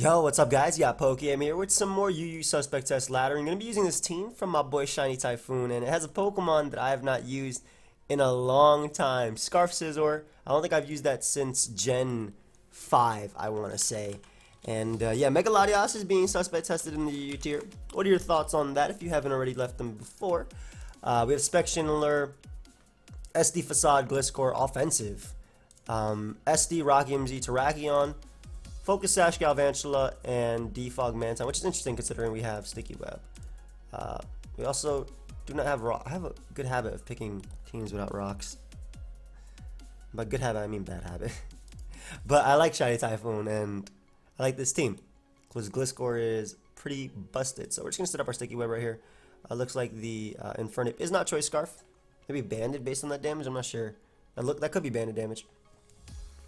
Yo, what's up guys? You got PokeaimMD here with some more UU Suspect Test Ladder. I'm going to be using this team from my boy ShinyTyphoon, and it has a Pokemon that I have not used in a long time. Scarf Scizor. I don't think I've used that since Gen 5, I want to say. And yeah, Mega Latias is being Suspect tested in the UU tier. What are your thoughts on that if you haven't already left them before? We have Spec Chandler, SD Facade, Gliscor, Offensive, SD PokeaimMD, Terrakion, Focus Sash, Galvantula, and Defog Mantine, which is interesting considering we have Sticky Web. We also do not have rock. I have a good habit of picking teams without rocks. By good habit, I mean bad habit. But I like ShinyTyphoon, and I like this team because Gliscor is pretty busted. So we're just going to set up our Sticky Web right here. Looks like the Infernip is not Choice Scarf. Maybe banded based on that damage. I'm not sure. That could be banded damage.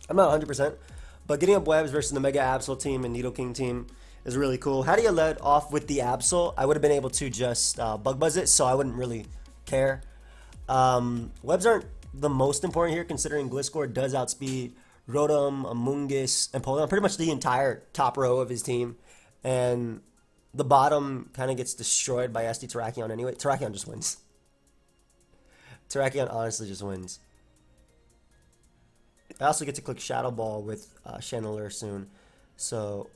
I'm not 100%. But getting up webs versus the Mega Absol team and Nidoking team is really cool. Had he led off with the Absol, I would have been able to just bug buzz it, so I wouldn't really care. Webs aren't the most important here, considering Gliscor does outspeed Rotom, Amoonguss, and Poleon, pretty much the entire top row of his team. And the bottom kind of gets destroyed by SD Terrakion anyway. Terrakion just wins. Terrakion honestly just wins. I also get to click Shadow Ball with Chandler soon, so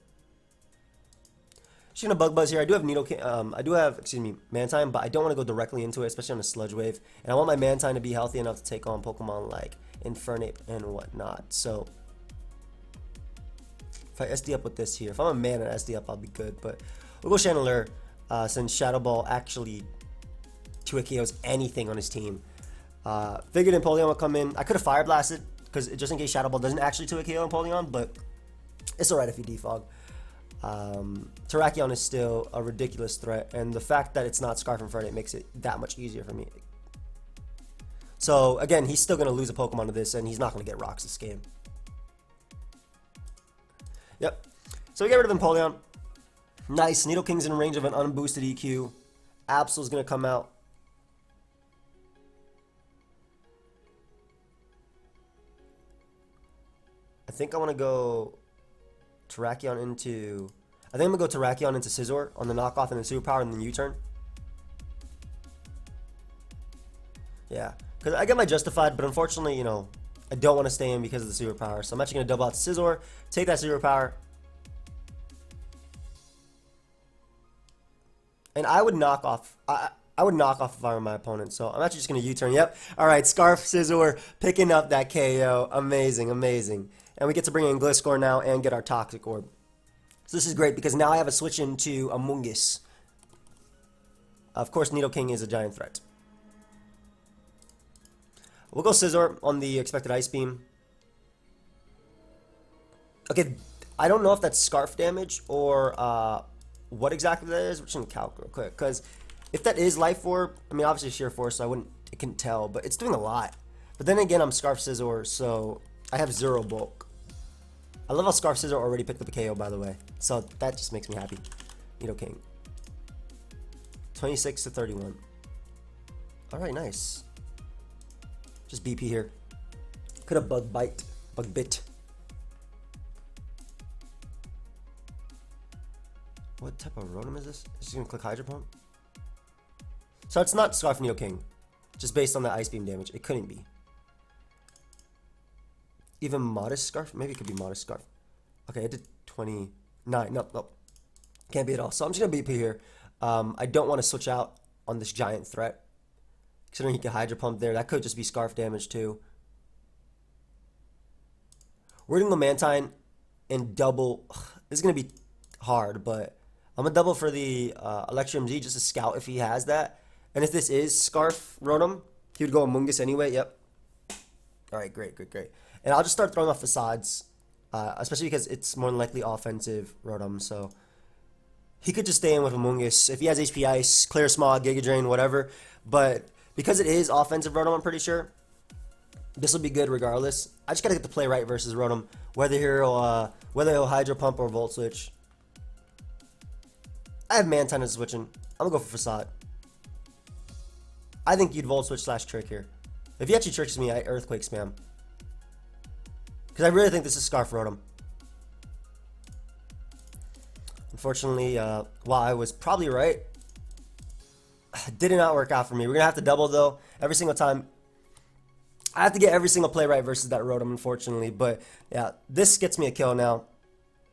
just gonna bug buzz here. I do have Mantine, but I don't want to go directly into it, especially on a Sludge Wave. And I want my Mantine to be healthy enough to take on Pokemon like Infernip and whatnot. So if I SD up with this here, if I'm a man and SD up, I'll be good. But we'll go Chandler since Shadow Ball actually 2 KOs anything on his team. Figured Empoleon would come in. I could have Fire Blasted, because just in case Shadow Ball doesn't actually 2 KO Empoleon, but it's alright if you defog. Terrakion is still a ridiculous threat, and the fact that it's not Scarf in front, it makes it that much easier for me. So again, he's still going to lose a Pokemon to this, and he's not going to get rocks this game. Yep. So we get rid of Empoleon. Nice. Nidoking's in range of an unboosted EQ. Absol's going to come out. I think I want to go Terrakion into... I think I'm going to go Terrakion into Scizor on the knockoff and then Superpower and then U-turn. Yeah, because I get my Justified, but unfortunately, you know, I don't want to stay in because of the Superpower. So I'm actually going to double out to Scizor, take that Superpower. And I would knock off... I would knock off if I were my opponent, so I'm actually just going to U-turn. Yep. All right, Scarf Scizor picking up that KO. Amazing, amazing. And we get to bring in Gliscor now and get our Toxic Orb. So this is great because now I have a switch into Amoonguss. Of course, Nidoking is a giant threat. We'll go Scizor on the expected Ice Beam. Okay, I don't know if that's Scarf damage or what exactly that is. We're just going to calc real quick, because if that is Life Orb, I mean, obviously Sheer Force, so I couldn't tell, but it's doing a lot. But then again, I'm Scarf Scizor, so I have 0 bulk. I love how Scarf Scizor already picked up a KO, by the way. So that just makes me happy. Nidoking. 26 to 31. Alright, nice. Just BP here. Could have Bug Bit. What type of Rotom is this? Just gonna click Hydro Pump. So it's not Scarf Nidoking, just based on the Ice Beam damage. It couldn't be. Even Modest Scarf? Maybe it could be Modest Scarf. Okay, I did 29. Nope. Can't be at all. So I'm just going to BP here. I don't want to switch out on this giant threat, considering he can Hydro Pump there. That could just be Scarf damage too. We're going to go Mantine and double. This is going to be hard, but I'm going to double for the Electrum Z just to scout if he has that. And if this is Scarf Rotom, he would go Amoonguss anyway. Yep. Alright, great. And I'll just start throwing off Facades, especially because it's more than likely offensive Rotom, so he could just stay in with Amoonguss. If he has HP Ice, Clear Smog, Giga Drain, whatever, but because it is offensive Rotom, I'm pretty sure this will be good regardless. I just gotta get the play right versus Rotom, whether he'll Hydro Pump or Volt Switch. I have Mantine as switching. I'm gonna go for Facade. I think you'd Volt Switch / Trick here. If he actually tricks me, I Earthquake spam. Because I really think this is Scarf Rotom. Unfortunately, while I was probably right, did not work out for me. We're going to have to double, though, every single time. I have to get every single play right versus that Rotom, unfortunately. But, yeah, this gets me a kill now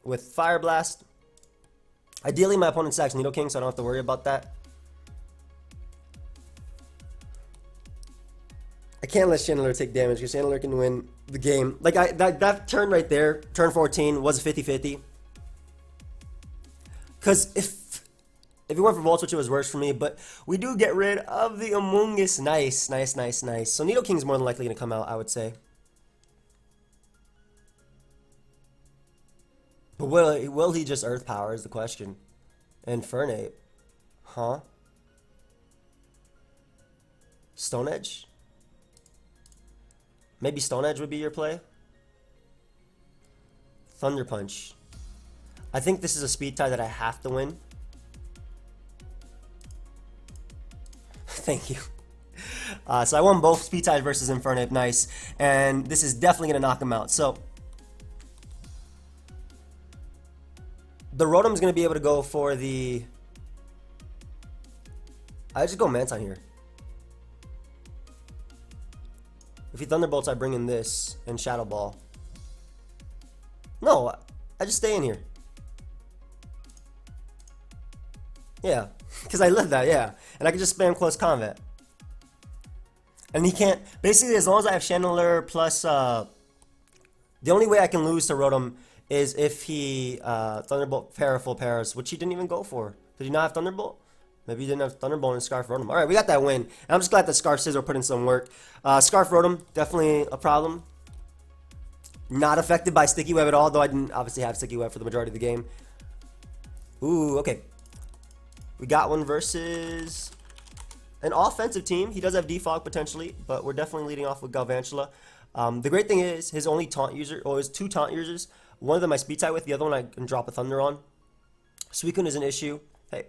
with Fire Blast. Ideally, my opponent stacks Nidoking, so I don't have to worry about that. I can't let Chandelure take damage because Chandelure can win the game. Like, that turn right there, turn 14, was a 50-50. Because if it weren't for Volt Switch, it was worse for me. But we do get rid of the Amoonguss. Nice, nice, nice, nice. So Nidoking's more than likely going to come out, I would say. But will he just Earth Power is the question. Infernape. Huh? Stone Edge? Maybe Stone Edge would be your play? Thunder Punch. I think this is a speed tie that I have to win. Thank you. So I won both speed ties versus Infernape. Nice. And this is definitely going to knock him out. So the Rotom's going to be able to go for the... I just go Manton here. If he Thunderbolts, I bring in this and Shadow Ball. No, I just stay in here. Yeah, because I live that, yeah. And I can just spam Close Combat. And he can't... Basically, as long as I have Chandelure plus... the only way I can lose to Rotom is if he Thunderbolt Para full Paras, which he didn't even go for. Did he not have Thunderbolt? Maybe he didn't have Thunderbolt and Scarf Rotom. Alright, we got that win. And I'm just glad that Scarf Scizor put in some work. Scarf Rotom, definitely a problem. Not affected by Sticky Web at all, though I didn't obviously have Sticky Web for the majority of the game. Ooh, okay. We got one versus an offensive team. He does have Defog potentially, but we're definitely leading off with Galvantula. The great thing is his only taunt user, or his two taunt users, one of them I speed tie with, the other one I can drop a Thunder on. Suicune is an issue. Hey,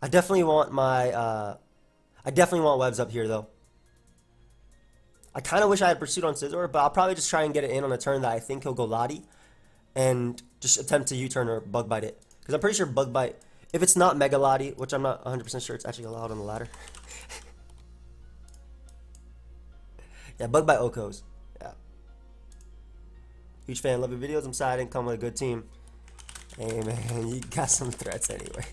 I definitely want my, I definitely want webs up here though. I kind of wish I had Pursuit on Scizor, but I'll probably just try and get it in on a turn that I think he'll go Lottie, and just attempt to U-turn or Bug Bite it. Because I'm pretty sure Bug Bite, if it's not Mega Lottie, which I'm not 100% sure it's actually allowed on the ladder. Yeah, Bug Bite Okos. Yeah. Huge fan, love your videos. I'm sad I didn't come with a good team. Hey man, you got some threats anyway.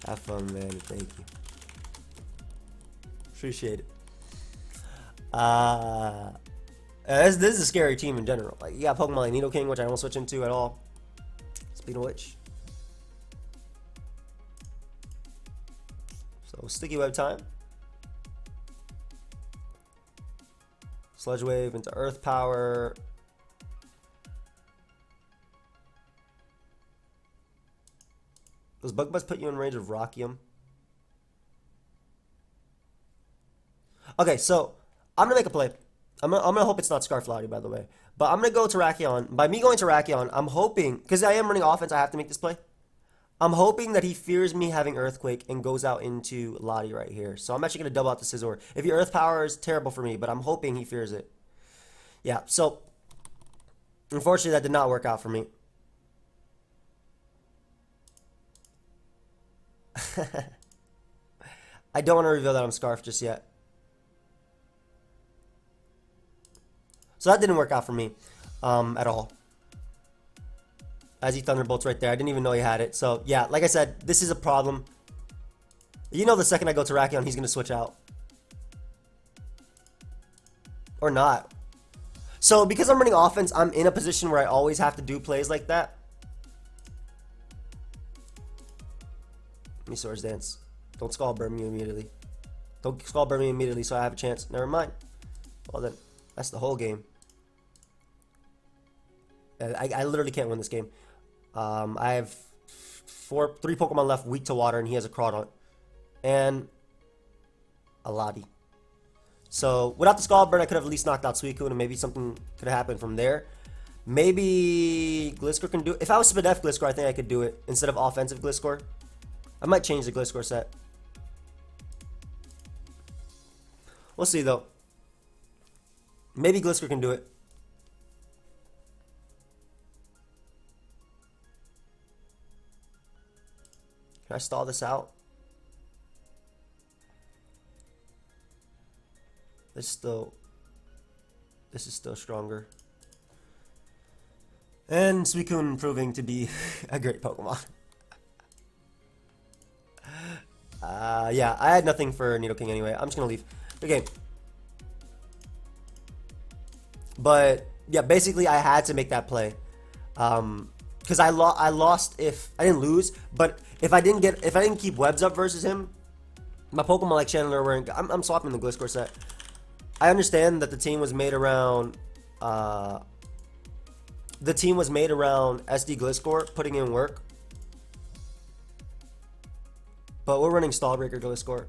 Have fun, man. Thank you. Appreciate it. This is a scary team in general. Like, you got Pokemon like Nidoking, which I don't switch into at all. Speaking of which. So, Sticky Web time. Sludge Wave into Earth Power. Does Bug Buzz put you in range of Rockium? Okay, so I'm gonna make a play. I'm gonna hope it's not Scarf Lottie, by the way. But I'm gonna go Terrakion. By me going Terrakion, I'm hoping, because I am running offense, I have to make this play. I'm hoping that he fears me having Earthquake and goes out into Lottie right here. So I'm actually gonna double out the Scizor. If he Earth Power is terrible for me, but I'm hoping he fears it. Yeah, so unfortunately that did not work out for me. I don't want to reveal that I'm Scarf just yet. So that didn't work out for me at all. As he Thunderbolts right there. I didn't even know he had it. So yeah, like I said, this is a problem. You know the second I go Terrakion, he's going to switch out. Or not. So because I'm running offense, I'm in a position where I always have to do plays like that. Let me Swords Dance. Don't Skull Burn me immediately. Don't Skull Burn me immediately so I have a chance. Never mind. Well then, that's the whole game. I literally can't win this game. I have three Pokemon left weak to water, and he has a Crawdaunt. And a Lottie. So, without the Skull Burn, I could have at least knocked out Suicune, and maybe something could have happened from there. Maybe Gliscor can do it. If I was Spadef Gliscor, I think I could do it instead of offensive Gliscor. I might change the Gliscor set. We'll see, though. Maybe Gliscor can do it. Can I stall this out? This is still stronger. And Suicune proving to be a great Pokemon. Yeah, I had nothing for Nidoking anyway. I'm just gonna leave. Good game. But yeah, basically I had to make that play. Because I lost if I didn't lose, but if I didn't keep webs up versus him, my Pokemon like Chandler were I'm swapping the Gliscor set. I understand that the team was made around SD Gliscor putting in work. But we're running Stallbreaker Gliscor.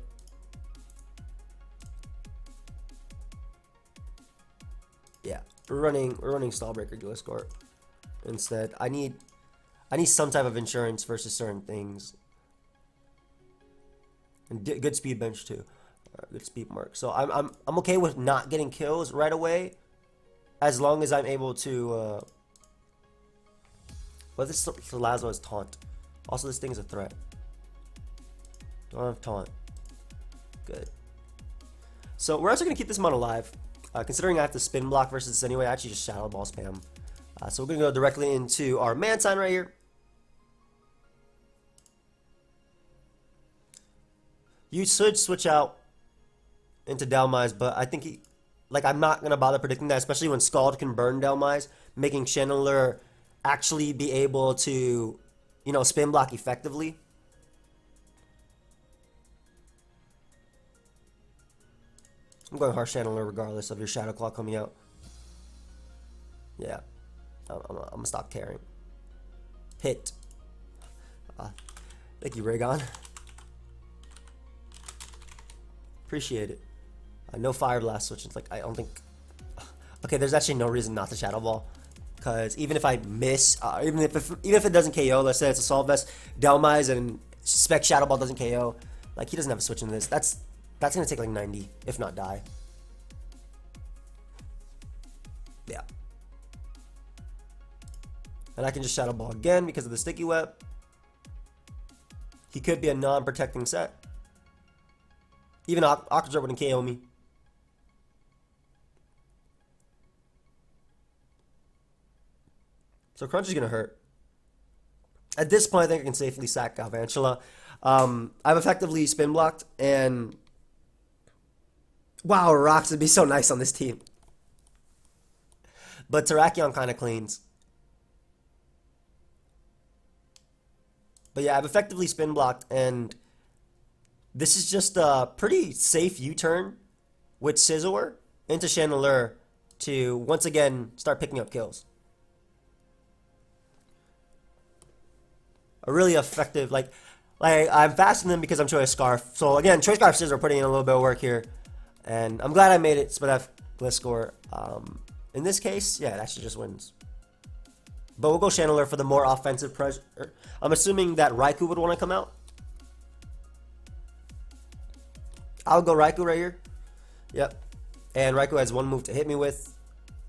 Yeah, we're running Stallbreaker Gliscor instead. I need some type of insurance versus certain things. And good speed bench too. Good speed mark. So I'm okay with not getting kills right away, as long as I'm able to. Well, this Salazzle is taunt. Also, this thing is a threat. Don't have taunt. Good. So we're actually gonna keep this mon alive, considering I have to spin block versus this anyway. I actually just Shadow Ball spam. So we're gonna go directly into our Mantine right here. You should switch out into Dhelmise, but I think I'm not gonna bother predicting that, especially when Scald can burn Dhelmise, making Channeler actually be able to, spin block effectively. I'm going Harsh Channeler regardless of your Shadow Claw coming out. Yeah, I'm gonna stop caring. Hit. Thank you, Raygon. Appreciate it. No Fire Blast switch. It's like, I don't think. Okay, there's actually no reason not to Shadow Ball, because even if I miss, even if it doesn't KO, let's say it's Assault Vest, Dhelmise, and Spec Shadow Ball doesn't KO, like he doesn't have a switch in this. That's gonna take like 90, if not die. Yeah. And I can just Shadow Ball again because of the Sticky Web. He could be a non-protecting set. Even Octodrop wouldn't KO me. So Crunch is gonna hurt. At this point, I think I can safely sack Galvantula. I've effectively spin blocked, and wow, Rocks would be so nice on this team. But Terrakion kind of cleans. But yeah, I've effectively spin blocked, and this is just a pretty safe U-turn with Scizor into Chandelure to once again start picking up kills. A really effective, like I'm fasting them because I'm Choice Scarf. So again, Choice Scarf Scizor putting in a little bit of work here, and I'm glad I made it. But I've Gliscor. In this case, yeah, it actually just wins. But we'll go Chandelure for the more offensive pressure. I'm assuming that Raikou would want to come out. I'll go Raikou right here. Yep. And Raikou has one move to hit me with.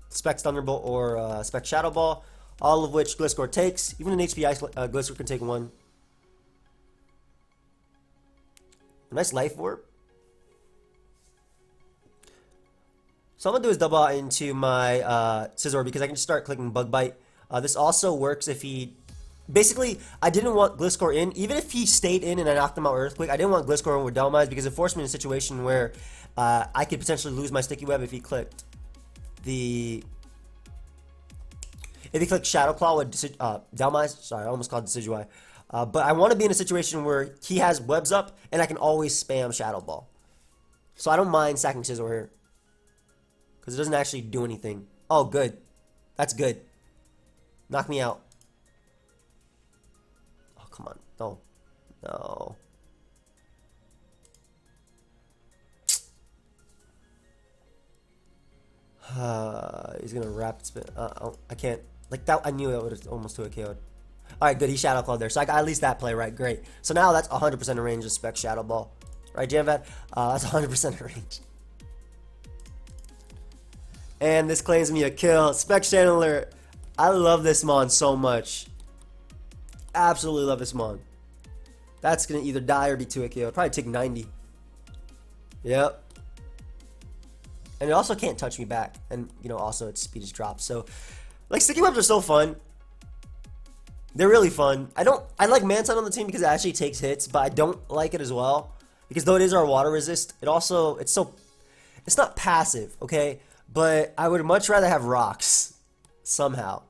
Spec Thunderbolt or Spec Shadow Ball. All of which Gliscor takes. Even an HP Ice Gliscor can take one. A nice Life Orb. So I'm going to do is double out into my Scizor because I can just start clicking Bug Bite. This also works if he... Basically, I didn't want Gliscor in. Even if he stayed in and I knocked him out Earthquake, I didn't want Gliscor in with Dhelmise because it forced me in a situation where I could potentially lose my Sticky Web if he clicked the... If he clicked Shadow Claw with Dhelmise. Sorry, I almost called Decidueye. But I want to be in a situation where he has webs up and I can always spam Shadow Ball. So I don't mind sacking Scizor here. Because it doesn't actually do anything. Oh, good. That's good. Knock me out. Oh, come on. No. No. He's going to Rapid Spin. I can't. Like, that, I knew that would have almost 2-KO'd. Alright, good. He Shadow Clawed there. So I got at least that play right. Great. So now that's 100% in range of Spec Shadow Ball. Right, Jamvad? That's 100% in range. And this claims me a kill. Spec Channeler. I love this mon so much. Absolutely love this mon. That's gonna either die or be 2-hit KO. Probably take 90. Yep. And it also can't touch me back. And, you know, also its speed is dropped. So, like, sticky webs are so fun. They're really fun. I like Mantine on the team because it actually takes hits, but I don't like it as well. Because though it is our water resist, it's not passive, okay? But I would much rather have rocks. Somehow.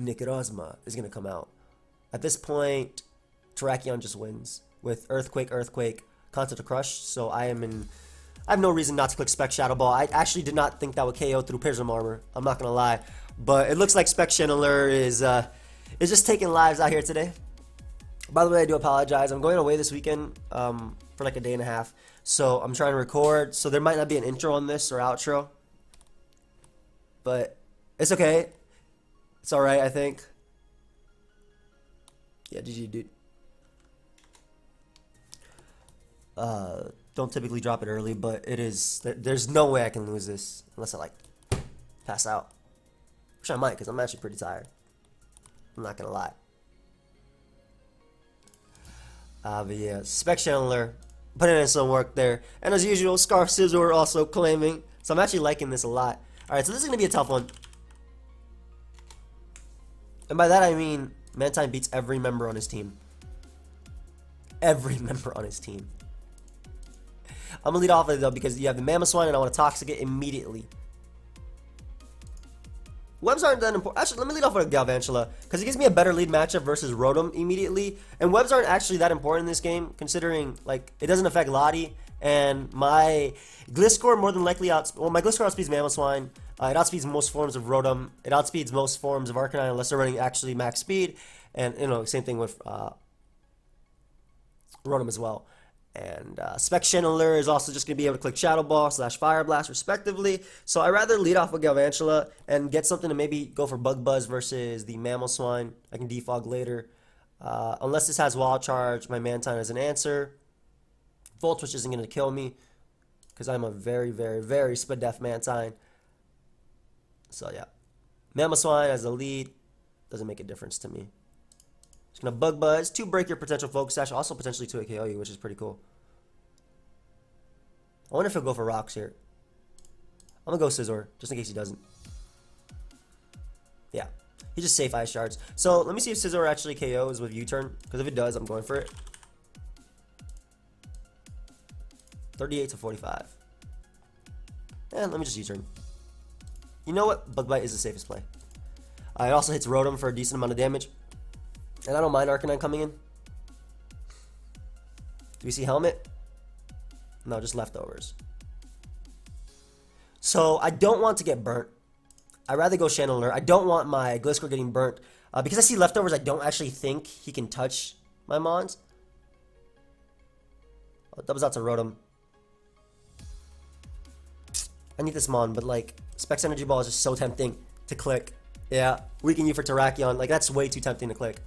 Nicarosma is going to come out. At this point, Terrakion just wins. With Earthquake, Continental Crush. So I have no reason not to click Spec Shadow Ball. I actually did not think that would KO through Prism Armor. I'm not going to lie. But it looks like Spec Channeler is just taking lives out here today. By the way, I do apologize. I'm going away this weekend for like a day and a half. So I'm trying to record. So there might not be an intro on this or outro. But it's okay. It's alright, I think. Yeah, GG, dude. Don't typically drop it early, but it is. There's no way I can lose this unless I like pass out. Which I might, because I'm actually pretty tired. I'm not gonna lie. But yeah, Spec Channeler putting in some work there, and as usual, Scarf Scizor also claiming. So I'm actually liking this a lot. All right, so this is gonna be a tough one, and by that I mean Mantine beats every member on his team. Every member on his team. I'm gonna lead off with it though because you have the Mamoswine and I want to Toxic it immediately. Webs aren't that important. Actually, let me lead off with a Galvantula because it gives me a better lead matchup versus Rotom immediately. And webs aren't actually that important in this game considering like it doesn't affect Lottie and my Gliscor more than likely my Gliscor outspeeds Mamoswine. It outspeeds most forms of Rotom. It outspeeds most forms of Arcanine unless they're running actually max speed. And you know, same thing with Rotom as well. And Spec Channeler is also just going to be able to click Shadow Ball / Fire Blast respectively. So I'd rather lead off with Galvantula and get something to maybe go for Bug Buzz versus the Mamoswine. I can defog later. Unless this has Wild Charge, my Mantine has an answer. Volt Switch isn't going to kill me because I'm a very, very, very Spadef Mantine. So yeah. Mamoswine as a lead doesn't make a difference to me. Just gonna Bug Buzz to break your potential Focus Sash, also potentially to a KO you, which is pretty cool. I wonder if he'll go for rocks here. I'm gonna go Scizor, just in case he doesn't. Yeah, he just safe Ice Shards. So let me see if Scizor actually KOs with U-turn, because if it does, I'm going for it. 38 to 45. And let me just U-turn. You know what? Bug Bite is the safest play. It also hits Rotom for a decent amount of damage. And I don't mind Arcanine coming in. Do we see Helmet? No, just leftovers. So I don't want to get burnt. I'd rather go Channeler. I don't want my Gliscor getting burnt. Because I see leftovers, I don't actually think he can touch my Mons. Oh, doubles out to Rotom. I need this Mon, but like, Specs Energy Ball is just so tempting to click. Yeah, weaken you for Terrakion. Like, that's way too tempting to click.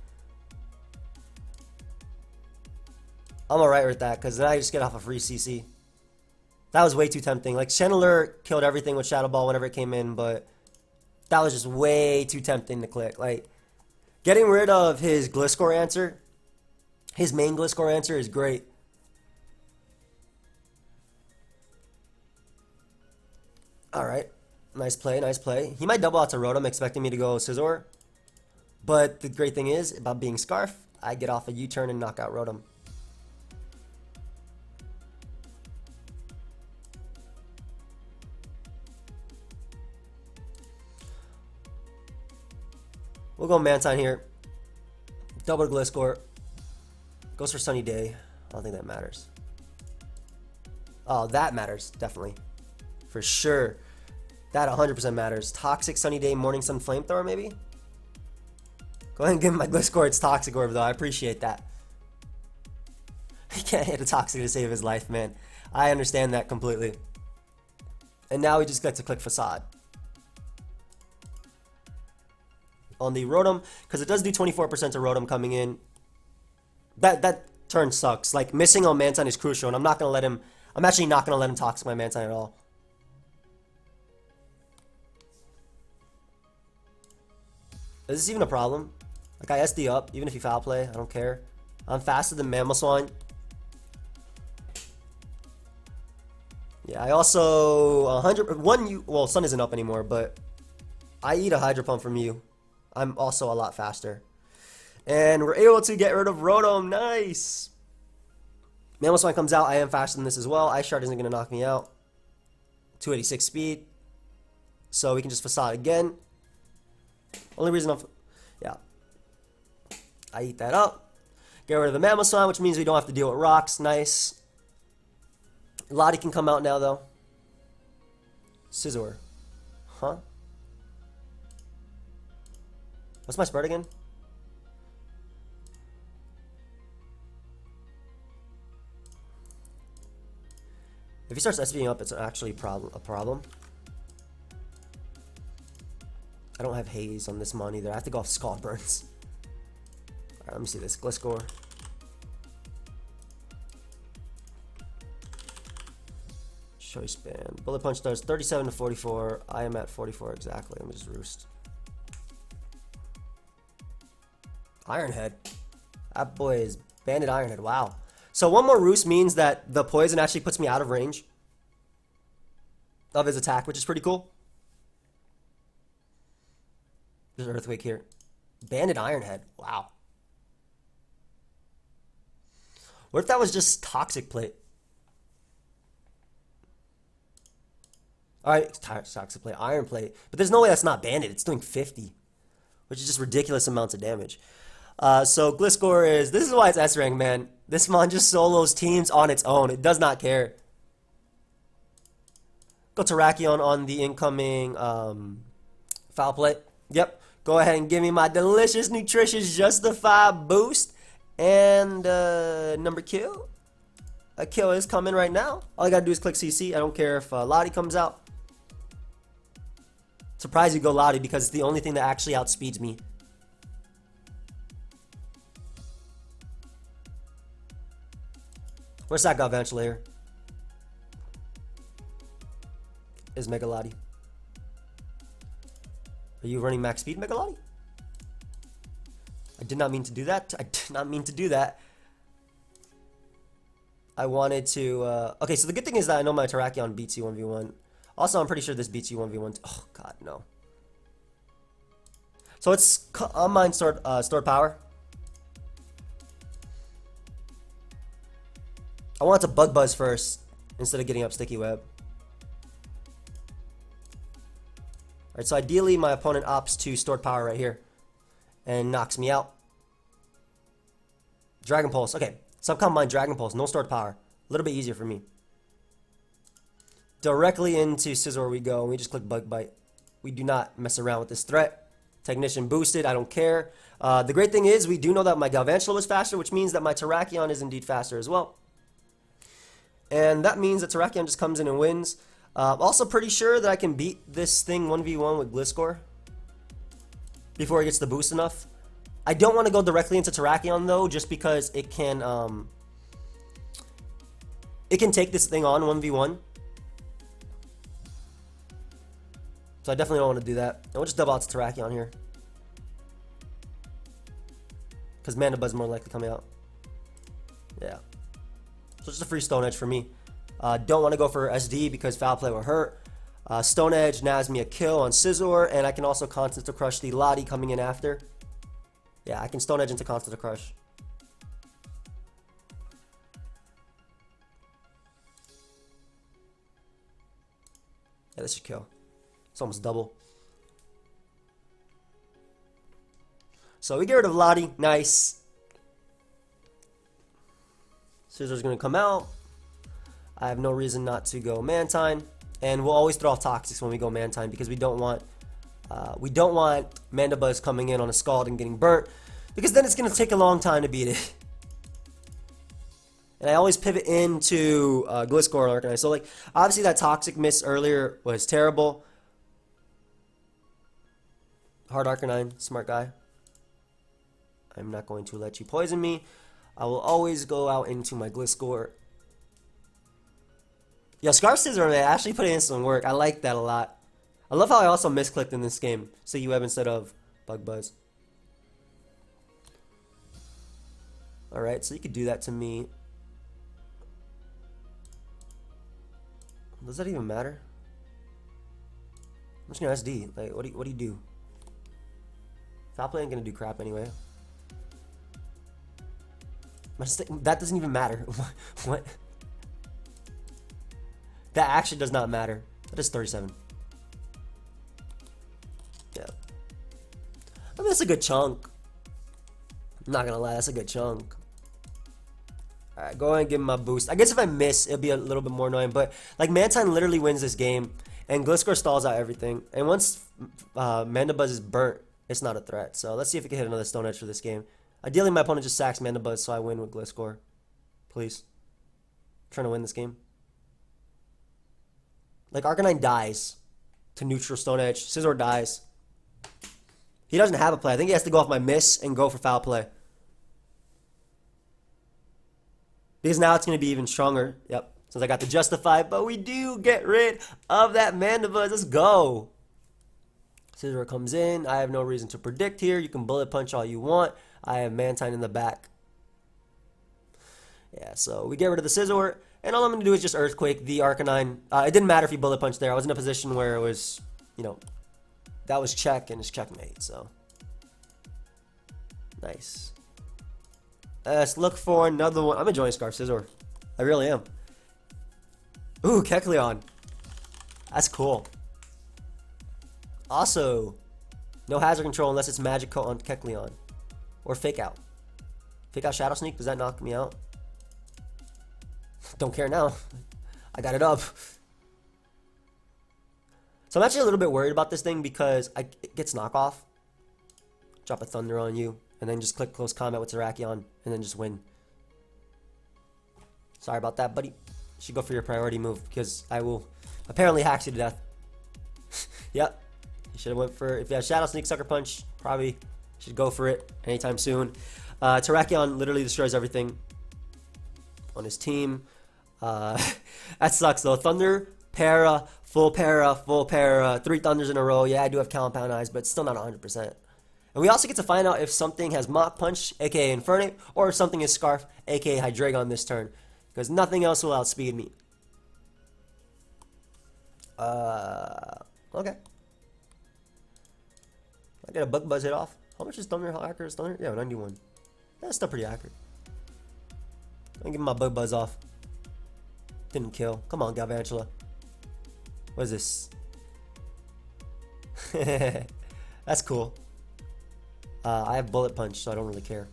I'm alright with that, because then I just get off a free CC. That was way too tempting. Like, Channeler killed everything with Shadow Ball whenever it came in, but that was just way too tempting to click. Like, getting rid of his Gliscor answer, his main Gliscor answer is great. Alright. Nice play, nice play. He might double out to Rotom, expecting me to go Scizor. But the great thing is, about being Scarf, I get off a U-turn and knock out Rotom. We'll go Mantine here. Double Gliscor. Goes for Sunny Day. I don't think that matters. Oh, that matters. Definitely. For sure. That 100% matters. Toxic Sunny Day, Morning Sun Flamethrower maybe? Go ahead and give him my Gliscor its Toxic Orb though. I appreciate that. He can't hit a Toxic to save his life, man. I understand that completely. And now we just get to click Facade. On the Rotom, because it does do 24% to Rotom coming in. That turn sucks. Like, missing on Mantine is crucial, and I'm not going to let him... I'm actually not going to let him Toxic my Mantine at all. Is this even a problem? Like, I SD up, even if you foul play, I don't care. I'm faster than Mamoswine. Yeah, I also 100 well, Sun isn't up anymore, but I eat a Hydro Pump from you. I'm also a lot faster. And we're able to get rid of Rotom. Nice. Mamoswine comes out. I am faster than this as well. Ice Shard isn't going to knock me out. 286 speed. So we can just Facade again. Only reason I'm... Yeah. I eat that up. Get rid of the Mamoswine, which means we don't have to deal with rocks. Nice. Lottie can come out now, though. Scizor. Huh? What's my spread again? If he starts SVing up, it's actually a problem. I don't have Haze on this mon either. I have to go off Scald Burns. Alright, let me see this. Gliscor. Choice Band. Bullet Punch does 37 to 44. I am at 44 exactly. Let me just roost. Iron Head. That boy is Banded Iron Head. Wow. So one more roost means that the poison actually puts me out of range of his attack, which is pretty cool. There's an Earthquake here. Banded Iron Head. Wow. What if that was just Toxic Plate? Alright, Toxic Plate, Iron Plate. But there's no way that's not banded. It's doing 50. Which is just ridiculous amounts of damage. So Gliscor is... This is why it's S-Rank, man. This mon just solos teams on its own. It does not care. Go Terrakion on the incoming Foul Play. Yep. Go ahead and give me my delicious, nutritious, justified boost. And number kill. A kill is coming right now. All I gotta do is click CC. I don't care if Lottie comes out. Surprised you go Lottie because it's the only thing that actually outspeeds me. Where's that Galvantulator? Is Mega Lati. Are you running max speed, Mega Lati? I did not mean to do that. I did not mean to do that. I wanted to... okay, so the good thing is that I know my Terrakion beats you 1v1. Also, I'm pretty sure this beats you 1v1. Oh, God, no. So it's on mine stored power. I want to Bug Buzz first instead of getting up Sticky Web. Alright, so ideally my opponent opts to stored power right here and knocks me out. Dragon Pulse. Okay, so I've combined Dragon Pulse, no stored power. A little bit easier for me. Directly into Scizor we go, and we just click Bug Bite. We do not mess around with this threat. Technician boosted, I don't care. The great thing is, we do know that my Galvantula is faster, which means that my Terrakion is indeed faster as well. And that means that Terrakion just comes in and wins. Also pretty sure that I can beat this thing 1v1 with Gliscor before it gets the boost enough. I don't want to go directly into Terrakion though, just because it can take this thing on 1v1. So I definitely don't want to do that. And we'll just double out to Terrakion here. Because Mana Buzz is more likely coming out. Yeah. So just a free Stone Edge for me. Don't want to go for SD because Foul Play will hurt. Stone Edge nabs me a kill on Scizor, and I can also Continental Crush the Lottie coming in after. Yeah, I can Stone Edge into Continental Crush. Yeah, this should kill. It's almost double. So we get rid of Lottie. Nice. Scizor's going to come out. I have no reason not to go Mantine. And we'll always throw off Toxics when we go Mantine because we don't want Mandibuzz coming in on a Scald and getting burnt, because then it's going to take a long time to beat it. And I always pivot into Gliscor and Arcanine. So like obviously that Toxic miss earlier was terrible. Hard Arcanine, smart guy. I'm not going to let you poison me. I will always go out into my Gliscor. Yo, Scarf Scizor, man, actually put in some work. I like that a lot. I love how I also misclicked in this game. Sticky Web instead of Bug Buzz. Alright. right? So you could do that to me. Does that even matter? I'm just gonna SD. Like, what do you do? Foul play ain't gonna do crap anyway. That doesn't even matter. What? That actually does not matter. That is 37. Yeah. I mean, that's a good chunk. I'm not gonna lie, that's a good chunk. Alright, go ahead and give him my boost. I guess if I miss, it'll be a little bit more annoying. But, like, Mantine literally wins this game. And Gliscor stalls out everything. And once Mandibuzz is burnt, it's not a threat. So let's see if we can hit another Stone Edge for this game. Ideally, my opponent just sacks Mandibuzz so I win with Gliscor. Please. I'm trying to win this game. Like, Arcanine dies to neutral Stone Edge. Scizor dies. He doesn't have a play. I think he has to go off my miss and go for foul play. Because now it's going to be even stronger. Yep. Since I got the justify. But we do get rid of that Mandibuzz. Let's go. Scizor comes in. I have no reason to predict here. You can bullet punch all you want. I have Mantine in the back. Yeah, so we get rid of the Scizor. And all I'm going to do is just Earthquake the Arcanine. It didn't matter if he bullet punched there. I was in a position where it was, you know, that was check and it's checkmate. So, nice. Let's look for another one. I'm enjoying Scarf Scizor. I really am. Ooh, Kecleon. That's cool. Also, no hazard control unless it's Magic Coat on Kecleon. Or Fake Out. Fake Out Shadow Sneak, does that knock me out? Don't care now. I got it up. So I'm actually a little bit worried about this thing because it gets knockoff. Drop a Thunder on you. And then just click Close Combat with Terrakion. And then just win. Sorry about that, buddy. You should go for your priority move because I will apparently hack you to death. Yep. You should have went for, if you have Shadow Sneak, Sucker Punch, probably should go for it anytime soon. Terrakion literally destroys everything on his team. That sucks though. Thunder, Para, full Para, full Para, 3 Thunders in a row. Yeah, I do have Compound Eyes, but still not 100%. And we also get to find out if something has Mach Punch, aka Infernape, or if something is Scarf, aka Hydreigon this turn. Because nothing else will outspeed me. Okay. I get a Bug Buzz hit off. How much is Thunder? How accurate is Thunder? Yeah, 91. That's still pretty accurate. I'm giving my Bug Buzz off. Didn't kill. Come on, Galvantula. What is this? That's cool. I have Bullet Punch, so I don't really care.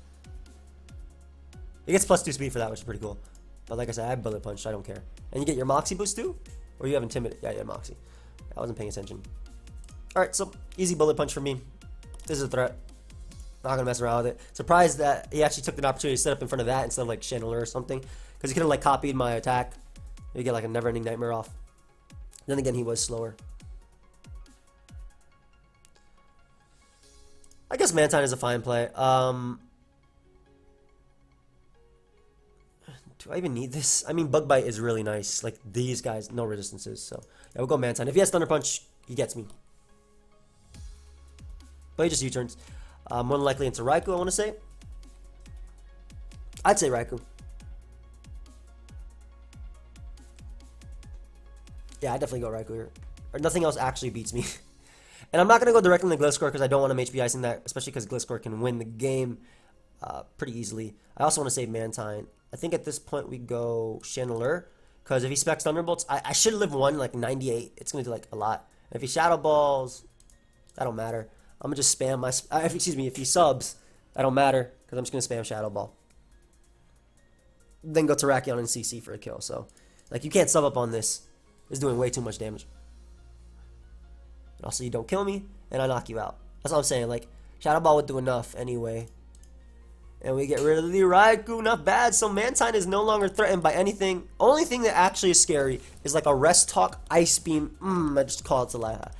It gets +2 speed for that, which is pretty cool. But like I said, I have Bullet Punch, so I don't care. And you get your Moxie boost too? Or you have Intimidate? Yeah, yeah, Moxie. I wasn't paying attention. Alright, so easy Bullet Punch for me. This is a threat. Not gonna mess around with it. Surprised that he actually took the opportunity to set up in front of that instead of like Channeler or something. Because he could have like copied my attack. You get like a never-ending nightmare off. Then again, he was slower. I guess Mantine is a fine play. Do I even need this? I mean, Bug Bite is really nice. Like, these guys, no resistances. So, yeah, we'll go Mantine. If he has Thunder Punch, he gets me. But he just U-turns. More than likely into Raikou, I want to say. I'd say Raikou. Yeah, I'd definitely go Raikou here. Or nothing else actually beats me. And I'm not going to go directly into Gliscor because I don't want him HP icing that, especially because Gliscor can win the game pretty easily. I also want to save Mantine. I think at this point we go Channeler because if he specs Thunderbolts, I should live one like 98. It's going to do like a lot. And if he Shadow Balls, that don't matter. I'm going to just spam my... excuse me, if he subs, that don't matter because I'm just going to spam Shadow Ball. Then go Terrakion and CC for a kill. So, like, you can't sub up on this. It's doing way too much damage. And also, you don't kill me, and I knock you out. That's all I'm saying. Like, Shadow Ball would do enough anyway. And we get rid of the Raikou. Not bad. So, Mantine is no longer threatened by anything. Only thing that actually is scary is like a Rest Talk Ice Beam. I just call it to lie.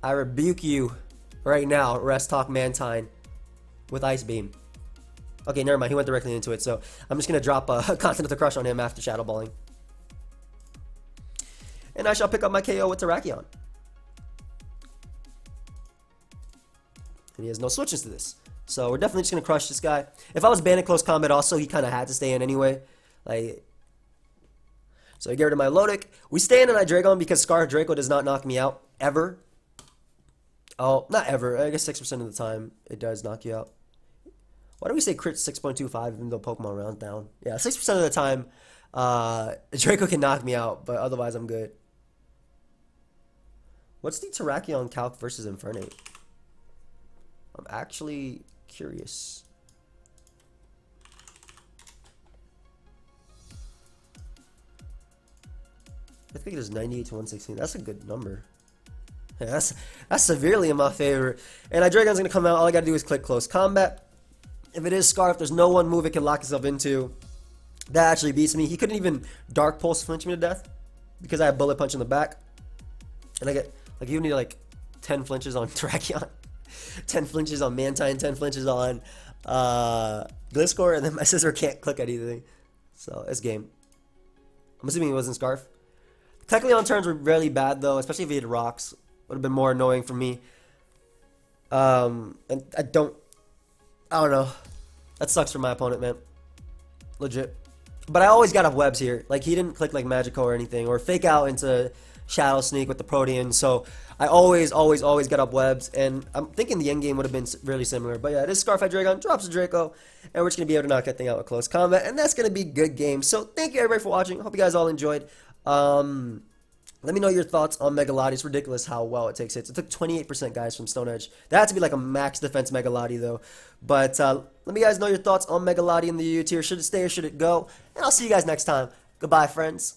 I rebuke you right now, Rest Talk Mantine, with Ice Beam. Okay, never mind. He went directly into it. So, I'm just going to drop a Continental Crush on him after Shadow Balling. And I shall pick up my KO with Terrakion. And he has no switches to this. So we're definitely just going to crush this guy. If I was banned in close combat also, he kind of had to stay in anyway. Like, so I get rid of my Lodic. We stay in and I Dragon because Scarf Draco does not knock me out. Ever. Oh, not ever. I guess 6% of the time it does knock you out. Why do we say crit 6.25 even though Pokemon rounds down? Yeah, 6% of the time Draco can knock me out, but otherwise I'm good. What's the Terrakion Calc versus Infernape? I'm actually curious. I think it is 98 to 116. That's a good number. Yeah, that's severely in my favor. And Dragon's gonna come out. All I gotta do is click close combat. If it is Scarf, there's no one move it can lock itself into. That actually beats me. He couldn't even Dark Pulse flinch me to death because I have Bullet Punch in the back. And I get like you need like 10 flinches on Terrakion, 10 flinches on Mantine, 10 flinches on Gliscor, and then my Scizor can't click anything. So it's game. I'm assuming it wasn't Scarf. Technically on turns were really bad though, especially if he had rocks. Would have been more annoying for me. And I don't know. That sucks for my opponent, man. Legit. But I always got up webs here. Like he didn't click like Magico or anything, or fake out into Shadow Sneak with the Protean. So I always got up webs, and I'm thinking the end game would have been really similar. But yeah, this Scarf Dragon drops a Draco, and we're just gonna be able to knock that thing out with close combat, and that's gonna be good game. So thank you everybody for watching. Hope you guys all enjoyed. Let me know your thoughts on Mega Latias. It's ridiculous how well it takes hits. It took 28% guys from Stone Edge. That had to be like a max defense Mega Latias though. But let me guys know your thoughts on Mega Latias in the U tier. Should it stay or should it go? And I'll see you guys next time. Goodbye, friends.